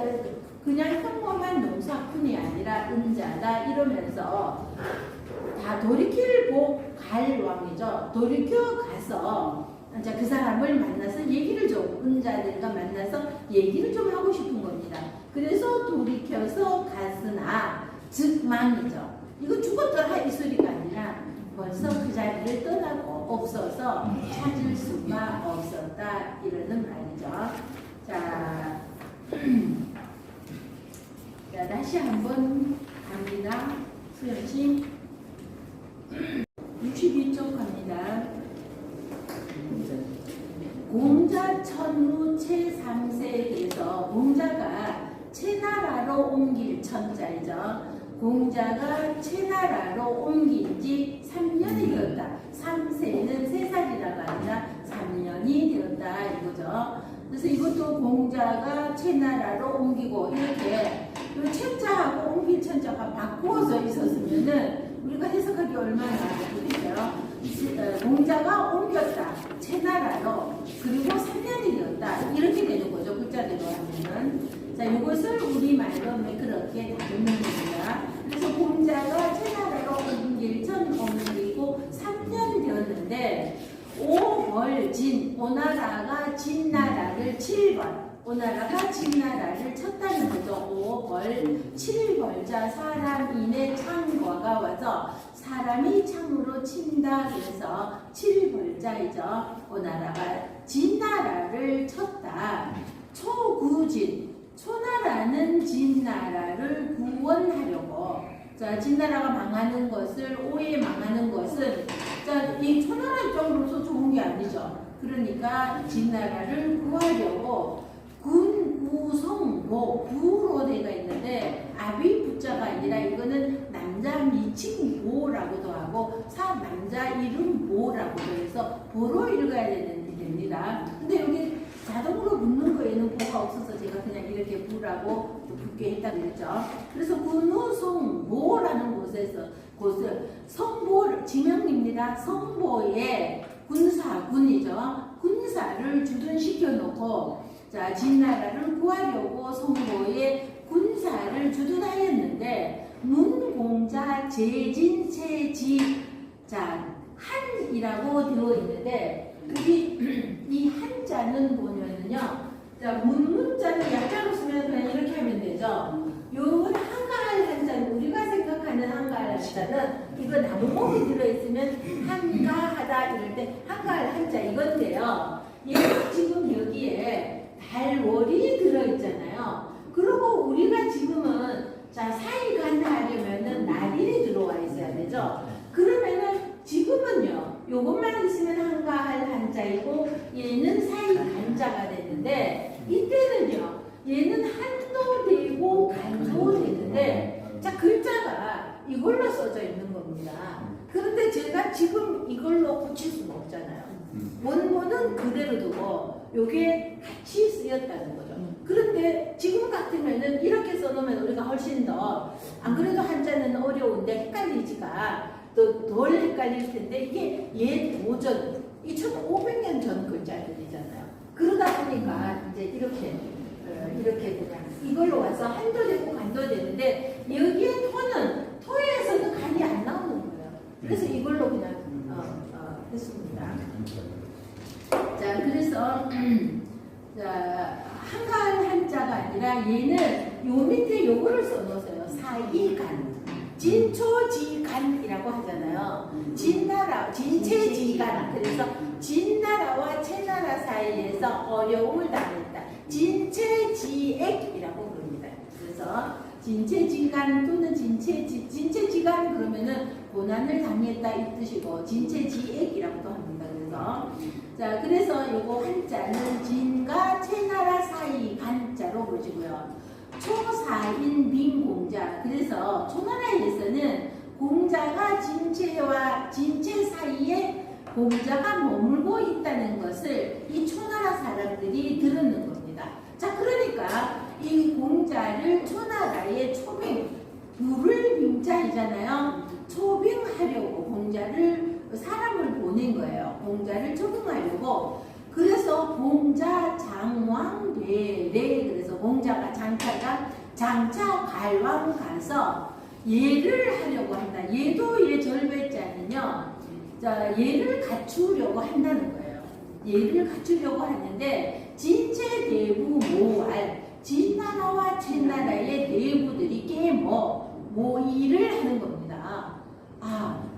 그냥 평범한 농사꾼이 아니라 은자다 이러면서 다 돌이킬 갈 왕이죠. 돌이켜 가서 이제 그 사람을 만나서 얘기를 좀 은자들과 만나서 얘기를 좀 하고 싶은 겁니다. 그래서 돌이켜서 갔으나 즉 망이죠. 이거 죽었더라 이 소리가 아니라 벌써 그 자리를 떠나고 없어서 찾을 수가 없었다 이러는 말이죠. 자, 자 다시 한번 갑니다. 수연씨 62쪽 갑니다. 공자 천루 제3세에서 공자가 채나라로 옮길 천자이죠. 공자가 채나라로 옮긴 지 3년이 되었다. 3세는 3살이라가 아니라 3년이 되었다 이거죠. 그래서 이것도 공자가 채나라로 옮기고 이렇게 채자하고 옮길 천자가 바꾸어서 있었으면은 우리가 해석하기 얼마나 좋겠어요. 공자가 옮겼다. 채나라로 그리고 3년이 되었다. 이렇게 되는 거죠. 글자대로 하면은. 자, 이것을 우리말로 그렇게 다루는 겁니다. 그래서 공자가 채나라로 옮길 천 옮기고 3년 되었는데 오벌진 오나라가 진나라를 7벌 오나라가 진나라를 쳤다는 거죠. 5벌 7벌자 사람인의 창과가 와서 사람이 창으로 친다 그래서 7벌자이죠. 오나라가 진나라를 쳤다. 초구진 초나라는 진나라를 구원하려고 자 진나라가 망하는 것을 오해 망하는 것은 자 이 초나라 입장으로서 좋은 게 아니죠. 그러니까 진나라를 구하려고 군우성보 부로 되어 있는데 아비 부자가 아니라 이거는 남자 미칭 보라고도 하고 남자 이름 보라고도 해서 보로 읽어야 됩니다. 근데 여기 자동으로 붙는 거에는 보가 없어서 제가 그냥 이렇게 간주라고 붙게 했다 그랬죠. 그래서 군우성보라는 곳을 성보 지명입니다. 성보에 군사군이죠. 군사를 주둔시켜 놓고 자 진나라를 구하려고 성보에 군사를 주둔하였는데 문공자 제진체지 자 한이라고 되어 있는데 이 한자는 보면은요. 자 문자는 약자로 쓰면 그냥 이렇게 하면 되죠. 요건 한가할 한자는 우리가 생각하는 한가할 한자는 이거 나무목이 들어있으면 한가하다 이럴 때 한가할 한자 이건데요. 얘는 지금 여기에 달월이 들어있잖아요. 그리고 우리가 지금은 자 사이간다 하려면은 날일이 들어와 있어야 되죠. 그러면은 지금은요 요것만 있으면 한가할 한자이고 얘는 사이간자가 되는데 이때는요 얘는 한도 되고 간도 되는데 자 글자가 이걸로 써져 있는 겁니다. 그런데 제가 지금 이걸로 고칠 수는 없잖아요. 원본은 그대로 두고 요게 같이 쓰였다는 거죠. 그런데 지금 같으면은 이렇게 써놓으면 우리가 훨씬 더 안 그래도 한자는 어려운데 헷갈리지가 또 덜 헷갈릴 텐데 이게 얘 도전 2500년 전 글자들이잖아요. 그러다 보니까 이제 이렇게 그냥 이걸로 와서 한도 되고 간도 되는데 여기에 토에서는 간이 안 나오는 거예요. 그래서 이걸로 그냥 했습니다. 자 그래서 자 한가할 한자가 아니라 얘는 요 밑에 요거를 써놓으세요. 사이간 진초지간이라고 하잖아요. 진나라 진체지간 그래서 진나라와 채나라 사이에서 어려움을 당했다. 진체지액이라고 부릅니다. 그래서 진체지간 또는 진체지간 그러면은 고난을 당했다 이 뜻이고 진체지액이라고도 합니다. 그래서 요거 한자는 진과 채나라 사이 간자로 보시고요. 초사인 빈공자 그래서 초나라에서는 공자가 진체와 진체 사이에 공자가 머물고 있다는 것을 이 초나라 사람들이 들었는 겁니다. 자 그러니까 이 공자를 초나라의 초빙 불을 빙자이잖아요. 초빙하려고 공자를 사람을 보낸 거예요. 공자를 초빙하려고. 그래서 공자 장왕되래 그래서 공자가 장차 갈왕 가서 얘를 하려고 한다. 얘도 얘 절배자는요. 자 얘를 갖추려고 한다는 거예요. 얘를 갖추려고 하는데 진체 대부 모알 진나라와 채나라의 대부들이 모의를 하는 겁니다.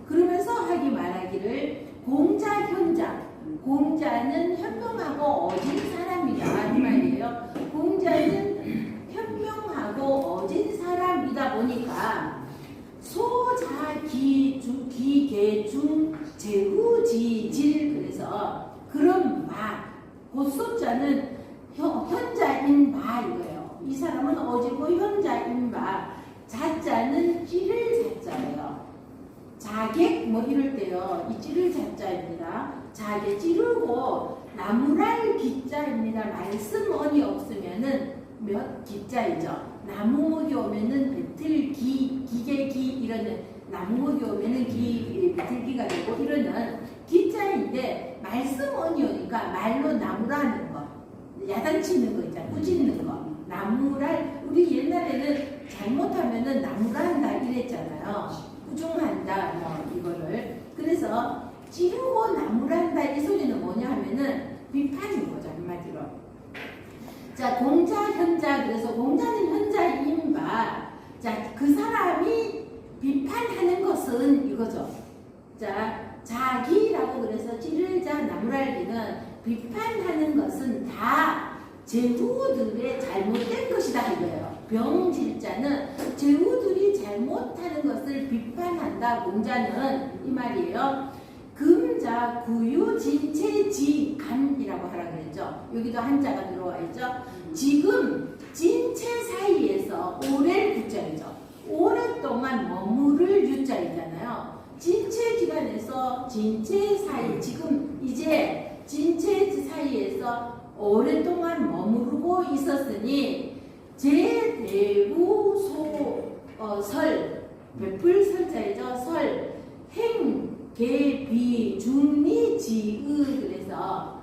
그러면서 말하기를 공자 현자 공자는 현명하고 어진 사람이다 이 말이에요. 공자는 현명하고 어진 사람이다 보니까 소자기주 기계중 제후지질 그래서 그런 곧소자는 현자인 바 이거예요. 이 사람은 어지고 현자인 바 자자는 찌를 자자예요. 자객 이럴 때요. 이 찌를 자자입니다. 자객 찌르고 나무랄 기자입니다. 말씀 언이 없으면은 몇 기자이죠. 나무목이 오면은 배틀기 기계기 이러는 나무목이 오면은 배틀기가 되고 이러는 기자인데 말씀 언이 오니까 말로 나무라는 거 야단치는 거 있잖아. 꾸짖는 거 나무랄 우리 옛날에는 잘못하면은 나무란다 이랬잖아요. 부중한다 이거를 그래서 찌르고 나무란다 이 소리는 뭐냐 하면은 비판인 거죠 한마디로. 자 공자 현자 그래서 공자는 현자인 바 자 그 사람이 비판하는 것은 이거죠. 자 자기라고 그래서 찌르자 나무랄기는 비판하는 것은 다 제후들의 잘못된 것이다 이거예요. 병질자는 제후들이 잘못하는 것을 비판한다. 공자는 이 말이에요. 금자 구유진체지간이라고 하라 그랬죠. 여기도 한자가 들어와 있죠. 지금 진체 사이에서 오랜 구자이죠. 오랫동안 머무를 유자이잖아요. 진체지간에서 진체 사이 지금 이제 진체 사이에서 오랫동안 머무르고 있었으니 설 베풀 설자이죠. 설 행, 계, 비, 중리, 지의. 그래서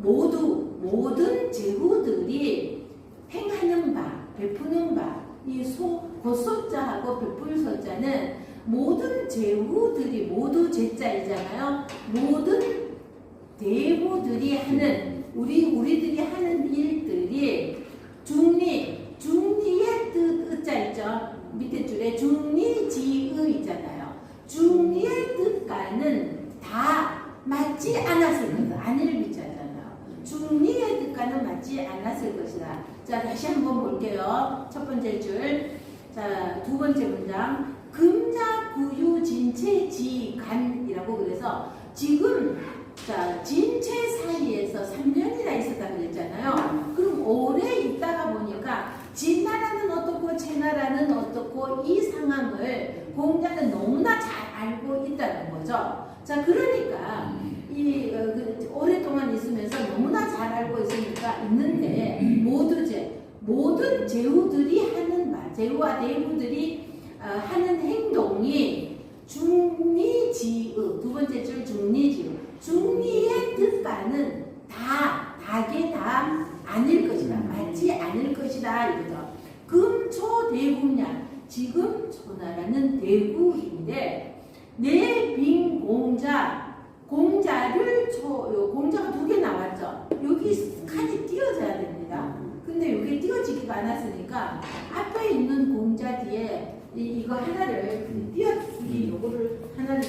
모든 제후들이 행하는 바, 베푸는 바, 이 곧소자하고 베풀 소자는 모든 제후들이 모두 제자이잖아요. 모든 대후들이 하는 우리들이 하는 일들이 중리의 뜻자 있죠. 밑에 줄에 중리지의 있잖아요. 중리의 뜻과는 다 맞지 않았을 것이다. 안일 비자잖아요. 중리의 뜻과는 맞지 않았을 것이다. 자, 다시 한번 볼게요. 첫 번째 줄. 자, 두 번째 문장. 금자 구유 진체 지간이라고 그래서 지금 자, 진체 사이에서 3년이나 있었다 그랬잖아요. 그럼 오래 있다가 보니까 진나라는 어떻고 제나라는 어떻고 이 상황을 공자는 너무나 잘 알고 있다는 거죠. 자, 그러니까 오랫동안 있으면서 너무나 잘 알고 있는데 모든 제후들이 하는 말, 제후와 대후들이 하는 행동이 중리지의, 두 번째 줄 중리지의, 중리의 뜻과는 다게 다 아닐 것이다, 맞지 않을 것이다 이거죠. 금초대국량, 지금 초나라는 대국인데 내빈 공자를 공자가 두 개 나왔죠. 여기 칸이 띄어져야 됩니다. 근데 여기 띄어지기가 않았으니까 앞에 있는 공자 뒤에 이거 하나를 요거를 하나를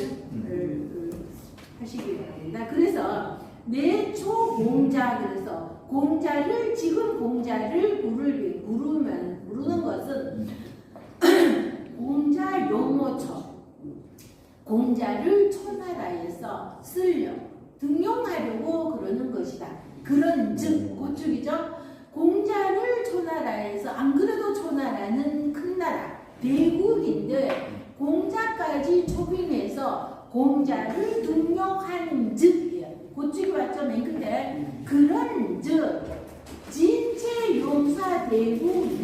하시기 바랍니다. 그래서 내초공자, 그래서 지금 공자를 부르는 것은 공자 용어처, 공자를 초나라에서 등용하려고 그러는 것이다. 그런즉 고축이죠. 공자를 초나라에서, 안 그래도 초나라는 큰 나라 대국인데 공자까지 초빙해서 공자를 등용하는 즉이에요. 고축이 왔죠, 맨 끝에. 그런즉 진체용사 대국은,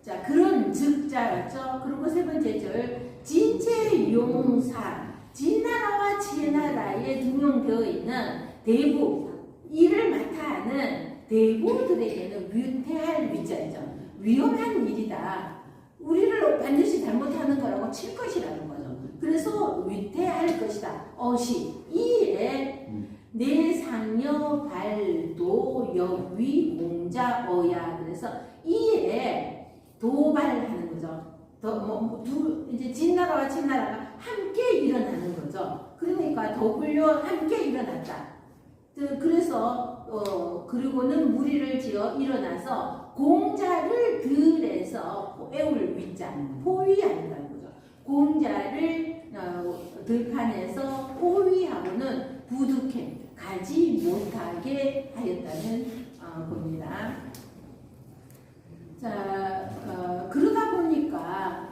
자, 그런 즉자 왔죠. 그리고 세 번째 절 진체용사, 진나라와 치나라에 등용되어 있는 대부, 이를 맡아 하는 대부들에게는 위태할 위자이죠. 위험한 일이다. 우리를 반드시 잘못하는 거라고 칠 것이라는 거죠. 그래서 위태할 것이다. 이에 내상여 발도 여위 공자 어야. 그래서 이에 도발하는 거죠. 이제 진나라와 친나라가 함께 일어나는 거죠. 그러니까 더불려 함께 일어났다. 그래서 그리고는 무리를 지어 일어나서 공자를 들에서 애울 위자, 포위한다는 거죠. 공자를 들판에서 포위하고는 부득해 가지 못하게 하였다는 겁니다. 자, 그러다 보니까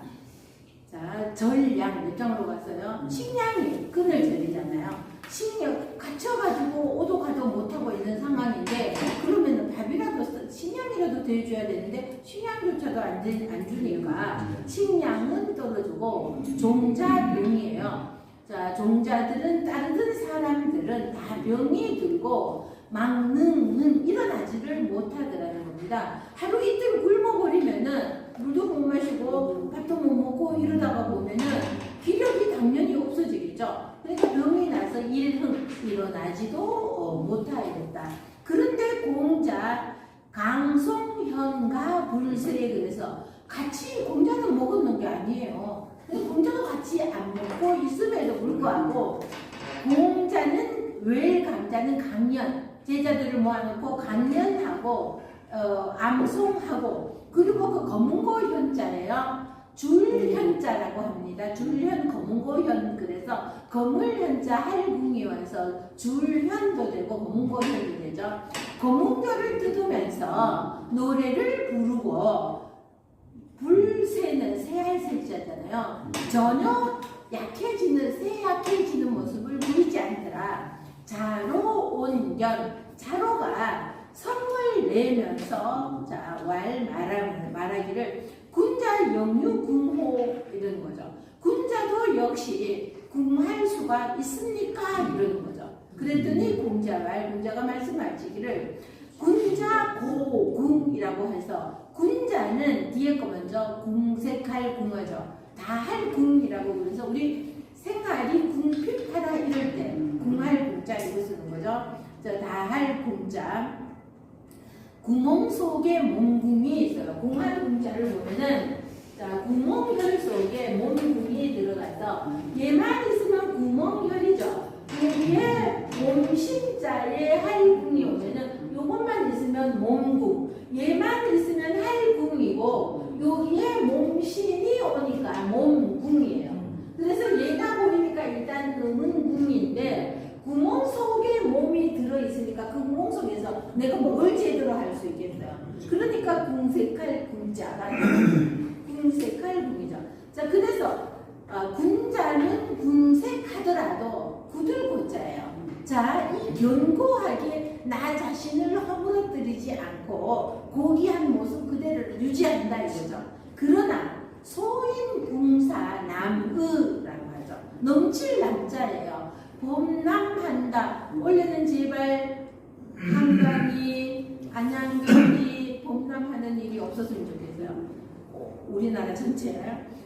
자, 절량 몇 장으로 갔어요? 식량이 끊을 절이잖아요. 식량 갇혀가지고 오도 가도 못하고 있는 상황인데, 그러면은 밥이라도 식량이라도 대줘야 되는데 식량조차도 안 주니까 식량은 떨어지고 종자병이에요. 자, 종자들은 다른 사람들은 다 병이 들고 막는 일어나지를 못하더라는 겁니다. 하루 이틀 굶어버리면은 물도 못 마시고 밥도 못 먹고 이러다가 보면은 기력이 당연히 없어지겠죠. 그러니까 병이 나서 일어나지도 못하겠다. 그런데 공자 강송현과 불세, 그래서 같이 공자는 먹었는 게 아니에요. 공자도 같이 안 먹고 있음에도 불구하고 공자는 외감자는 강연, 제자들을 모아놓고 강연하고 암송하고, 그리고 그 검은고 현자예요. 줄현자라고 합니다. 줄현, 검은고 현. 그래서 검을현자 할궁이 와서 줄현도 되고 검은고 현이 되죠. 검은고를 뜯으면서 노래를 부르고, 불새는 새할 새자잖아요. 전혀 약해지는 모습을 보이지 않더라. 자로 온견, 자로가 성을 내면서 자, 말하기를 군자 영유 궁호 이러는 거죠. 군자도 역시 궁할 수가 있습니까? 이러는 거죠. 그랬더니 공자가 말씀하시기를 군자 고궁이라고 해서 군자는 뒤에 거 먼저 궁색할 궁어죠. 다 할 궁이라고 그래서 우리 생활이 궁핍하다 이럴 때 궁할 궁자 이거 쓰는 거죠. 다 할 궁자. 구멍 속에 몸궁이 있어요. 궁할 궁자를 보면은 자, 구멍혈 속에 몸궁이 들어가서 얘만 있으면 구멍혈이죠. 여기에 몸신자에 할궁이 오면은 요것만 있으면 몸궁. 얘만 있으면 할궁이고 여기에 몸신이 오니까 몸궁이에요. 그래서 얘가 보이니까 일단 음은궁인데 구멍 속에 몸이 들어있으니까 그 구멍 속에서 내가 뭘 제대로 할 수 있겠어요. 그러니까 궁색할 궁자가 궁색할 궁이죠. 자, 그래서 군자는 궁색하더라도 구들고자예요. 자, 이 견고하게 나 자신을 허물어뜨리지 않고 고귀한 모습 그대로를 유지한다 이거죠. 그러나 소인 궁사 남의라고 하죠. 넘칠 남자예요. 범람한다. 원래는 제발 한강이 안양경이 범람하는 일이 없었으면 좋겠어요. 우리나라 전체.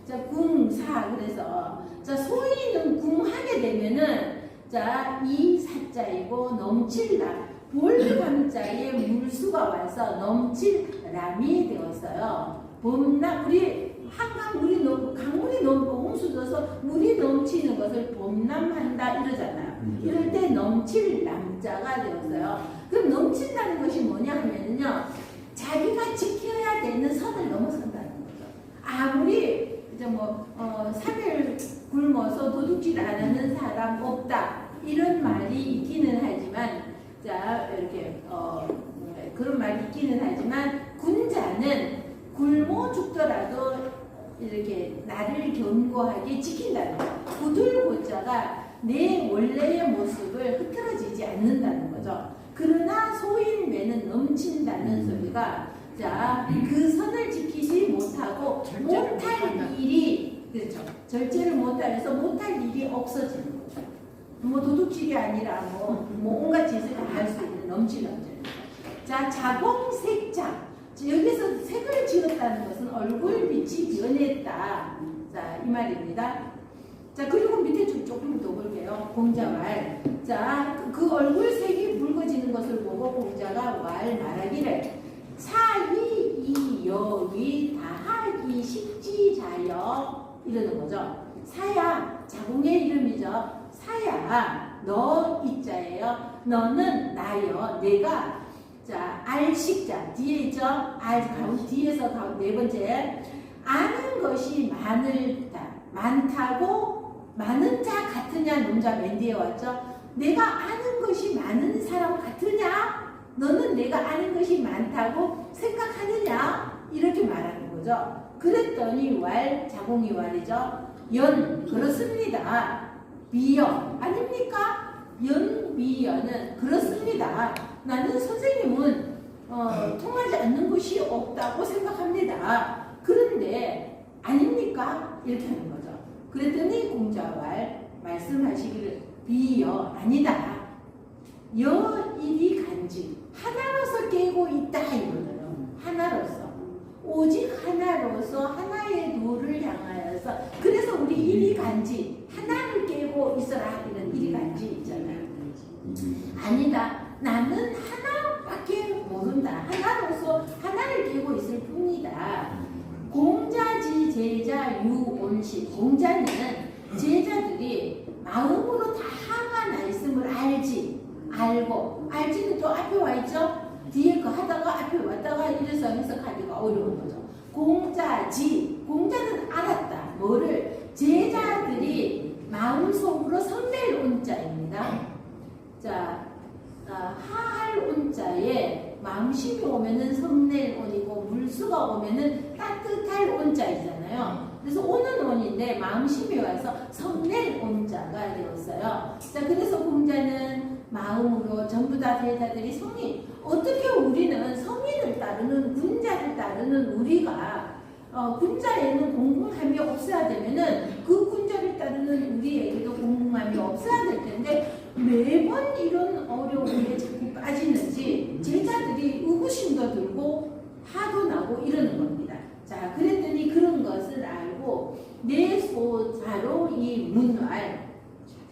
자, 궁사 그래서 자, 소인은 궁하게 되면은 자, 이 사자이고 넘칠람 볼감자에 물수가 와서 넘칠람이 되었어요. 범람 우리 한강 물이 넘고 강물이 넘고 홍수 져서 물이 넘치는 것을 범람한다 이러잖아요. 이럴 때 넘칠 남자가 되었어요. 그럼 넘친다는 것이 뭐냐 하면요, 자기가 지켜야 되는 선을 넘어선다는 거죠. 아무리 이제 3일 굶어서 도둑질 안 하는 사람 없다 이런 말이 있기는 하지만 자 이렇게 그런 말이 있기는 하지만 군자는 굶어 죽더라도 이렇게 나를 견고하게 지킨다는 거. 구들고자가 내 원래의 모습을 흐트러지지 않는다는 거죠. 그러나 소인매는 넘친다는 소리가 자, 그 선을 지키지 못하고 못할 일이 그렇죠. 절제를 못하면서 못할 일이 없어지는 거죠. 도둑질이 아니라 온갖 짓을 다 할 수 있는 넘치는 남자입니다. 자, 자공색자. 여기서 색을 지었다는 것은 얼굴빛이 변했다. 자, 이 말입니다. 자, 그리고 밑에 조금 더 볼게요. 공자말. 자, 그 얼굴색이 붉어지는 것을 보고 공자가 말하기를 사이 이여위 다하기 식지자여 이러는 거죠. 사야, 자궁의 이름이죠. 사야, 너 이자예요. 너는 나여, 내가 자, 알식자 뒤에 있죠. 뒤에서 네 번째 아는 것이 많다고 많은 자 같으냐 논자 맨 뒤에 왔죠. 내가 아는 것이 많은 사람 같으냐? 너는 내가 아는 것이 많다고 생각하느냐? 이렇게 말하는 거죠. 그랬더니 자공이 말이죠. 그렇습니다. 비여 아닙니까? 비여는 그렇습니다. 나는 선생님은 통하지 않는 것이 없다고 생각합니다. 그런데 아닙니까? 이렇게 하는 거죠. 그랬더니 공자왈 말씀하시기를 비여 아니다. 여일이 간지 하나로서 깨고 있다 이거예요. 하나로서 오직 하나로서 하나의 도를 향하여서 그래서 우리 일이 간지 하나를 깨고 있어라 이런 일이 간지 있잖아요. 아니다. 나는 하나밖에 모른다. 하나로서 하나를 깨고 있을 뿐이다. 공자지 제자 유온시. 공자는 제자들이 마음으로 다 하가 나 있음을 알고 알지는 또 앞에 와 있죠. 뒤에 거 하다가 앞에 왔다가 이래서 해석하기가 어려운 거죠. 공자는 알았다. 뭐를? 제자들이 마음속으로 성낼 온자입니다. 자, 하할 온자에 마음심이 오면은 성낼 온이고 물수가 오면은 따뜻할 온자이잖아요. 그래서 오는 온인데 마음심이 와서 성낼 온자가 되었어요. 자, 그래서 공자는 마음으로 전부 다 제자들이 성인. 어떻게 우리는 성인을 따르는 군자를 따르는 우리가 군자에는 공공함이 없어야 되면은 그 군자를 따르는 우리에게도 공공함이 없어야 될 텐데 매번 이런 어려움에 자꾸 빠지는지 제자들이 의구심도 들고 화도 나고 이러는 겁니다. 자, 그랬더니 그런 것을 알고 내소자로 이 문활,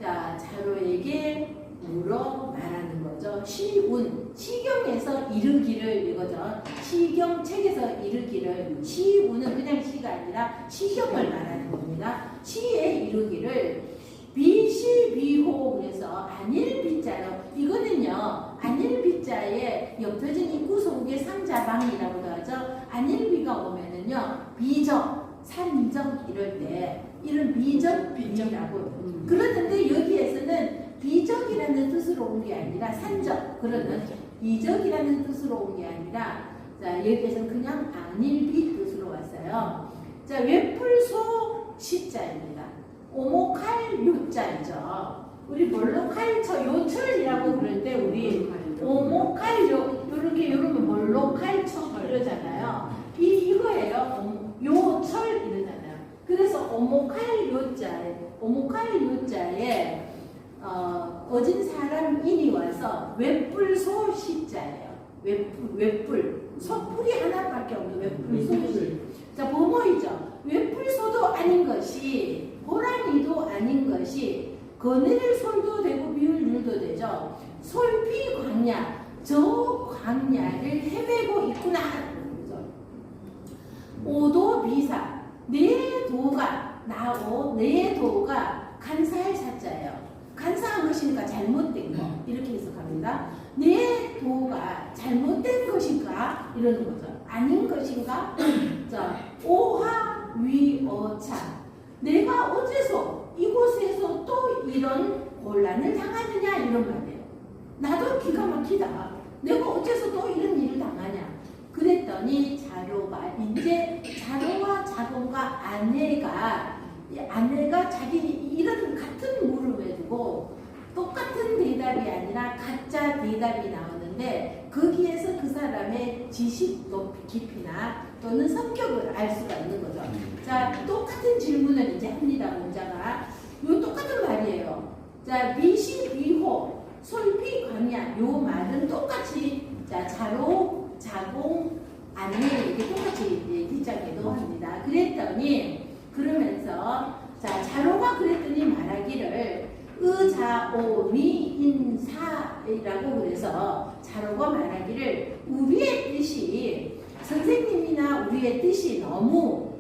자, 자로에게 물어 말하는 거죠. 시운, 시경에서 이르기를 이거죠. 시경 책에서 이르기를, 시운은 그냥 시가 아니라 시경을 말하는 겁니다. 시에 이르기를 비시비호, 그래서 안일비자로, 이거는요 안일비자에 옅어진 입구 속에 상자방이라고도 하죠. 안일비가 오면은요 비적, 산적 이럴 때 이런 비적이라고 그러는데 여기에서는 비적이라는 뜻으로 온 게 아니라 산적, 그러는 비적이라는 뜻으로 온 게 아니라, 자, 여기에서는 그냥 안일비 뜻으로 왔어요. 자, 외풀소 시자입니다. 오목할 요자이죠. 우리 몰록할처 요철이라고 그럴 때 우리 오목할 요렇게 요러면 몰록할처 이러잖아요. 이거예요. 요철 이러잖아요. 그래서 오목할 요자에 어진 사람 인이 와서 외뿔소 시자예요. 외뿔 소뿔이 하나밖에 없는 외뿔소시. 자, 뭐뭐이죠. 외뿔소도 아닌 것이 호랑이도 아닌 것이 거느릴 솔도 되고 비울 율도 되죠. 솔비 광야, 저 광야를 헤매고 있구나. 오도 비사, 내 도가 나오, 내 도가 간사할 사자예요. 간사한 것이니까 잘못된 거 이렇게 해석합니다. 내 도가 잘못된 것인가 이러는 거죠. 아닌 것인가? 자, 오하 위어차, 내가 어째서 이곳에서 또 이런 곤란을 당하느냐 이런 말이에요. 나도 기가 막히다. 내가 어째서 또 이런 일을 당하냐. 그랬더니 자로가 이제 자로와 자공과 아내가 자기 이런 같은 물음에 두고 똑같은 대답이 아니라 가짜 대답이 나오는데 거기에서 그 사람의 지식 깊이나 또는 성격을 알 수가 있는 거죠. 자, 똑같은 질문을 이제 합니다. 문자가 요 똑같은 말이에요. 자, 비시 비호 솔비 광야, 요 말은 똑같이, 자, 자로 자공 아내 이렇게 똑같이 뒷장에도 합니다. 그랬더니 그러면서, 자, 자로가 그랬더니 말하기를 의자오미인사라고 그래서 자로가 말하기를 우리의 뜻이, 선생님이나 우리의 뜻이 너무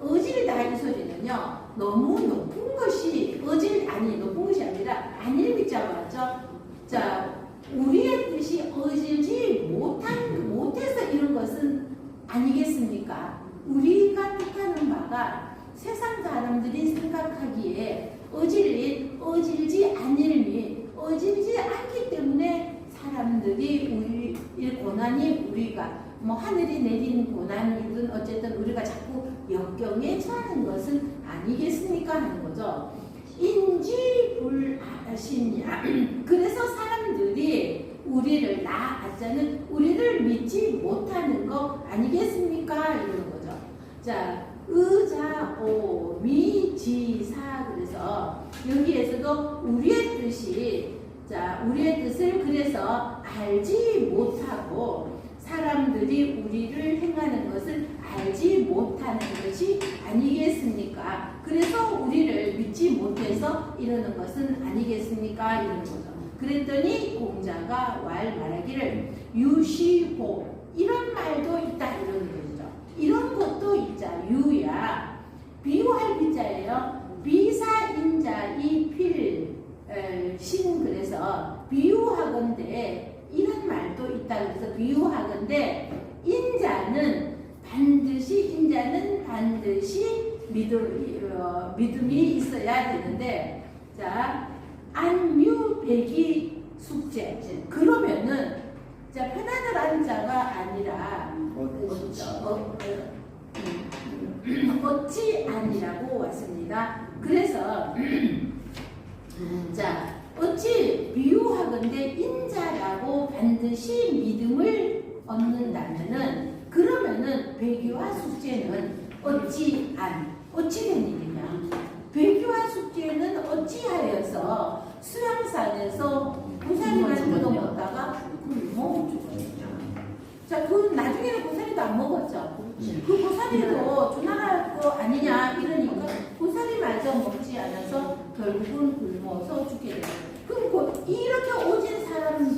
어질다 이 소리는요 너무 높은 것이 높은 것이 아니라 안일비자가 왔죠. 자, 우리의 뜻이 어질지 못해서 이런 것은 아니겠습니까? 우리가 뜻하는 바가 세상 사람들이 생각하기에 어질지 않기 때문에 사람들이 고난이 우리가 뭐 하늘이 내린 고난이든 어쨌든 우리가 자꾸 역경에 처하는 것은 아니겠습니까 하는 거죠. 인지불아시냐. 그래서 사람들이 우리를 아자는 우리를 믿지 못하는 거 아니겠습니까 이러는 거죠. 자, 의자오미지사, 그래서 여기에서도 우리의 뜻이, 자, 우리의 뜻을 그래서 알지 못하고 사람들이 우리를 행하는 것을 알지 못하는 것이 아니겠습니까? 그래서 우리를 믿지 못해서 이러는 것은 아니겠습니까? 이러는 거죠. 그랬더니 공자가 말하기를 유시호, 이런 말도 있다 이러는 거죠. 이런 것도 있자. 유야 비유할 비자예요. 비사인자 이필신, 그래서 비유하건대 이런 말도 있다. 그래서 비유하건대 인자는 반드시 믿음이 있어야 되는데, 자, 안유배기 숙제. 그러면은, 자, 편안한 안자가 아니라 어찌 아니라고 왔습니다. 그래서 자, 어찌 비유하건대 인자라고 반드시 믿음을 얻는다면은 그러면은 배교와 숙제는 어찌 된 일이냐? 배교와 숙제는 어찌하여서 수양산에서 고사리만 먹다가 굶어 죽었냐? 자, 그 나중에는 고사리도 안 먹었죠. 그 고사리도 조난할 거 아니냐 이러니까 고사리마저 먹지 않아서 결국은 굶어서 죽게 돼요. 그럼 이렇게 오진 사람들